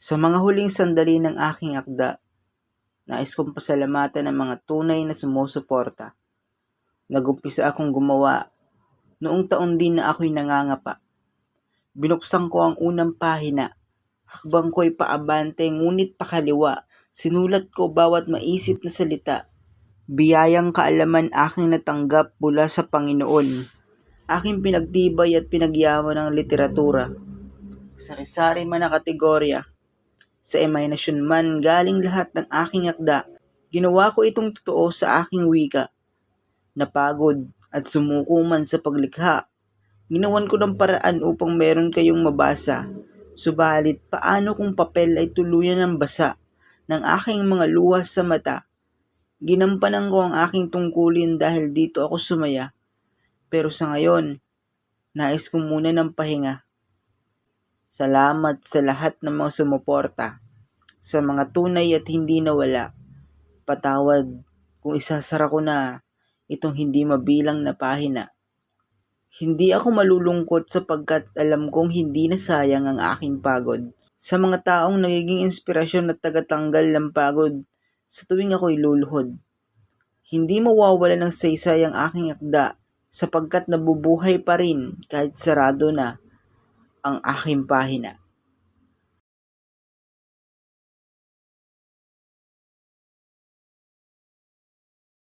Sa mga huling sandali ng aking akda, nais kong pasalamatan ang mga tunay na sumusuporta. Nag-umpisa akong gumawa noong taon din na ako'y nangangapa. Binuksan ko ang unang pahina. Hakbang ko'y paabante ngunit pakaliwa. Sinulat ko bawat maisip na salita. Biyayang kaalaman aking natanggap mula sa Panginoon. Aking pinagtibay at pinagyaman ng literatura. Sari-sari man na kategorya. Sa imahinasyon man galing lahat ng aking akda. Ginawa ko itong totoo sa aking wika. Napagod at sumuko man sa paglikha. Ginawan ko ng paraan upang meron kayong mabasa. Subalit paano kung papel ay tuluyan ng basa ng aking mga luwas sa mata? Ginampanan ko ang aking tungkulin dahil dito ako sumaya. Pero sa ngayon, nais ko muna ng pahinga. Salamat sa lahat ng mga sumuporta. Sa mga tunay at hindi nawala. Patawad kung isasara ko na itong hindi mabilang na pahina. Hindi ako malulungkot sapagkat alam kong hindi nasayang ang aking pagod. Sa mga taong nagiging inspirasyon at tagatanggal ng pagod sa tuwing ako'y luluhod. Hindi mawawala ng saysay ang aking akda sapagkat nabubuhay pa rin kahit sarado na ang aking pahina.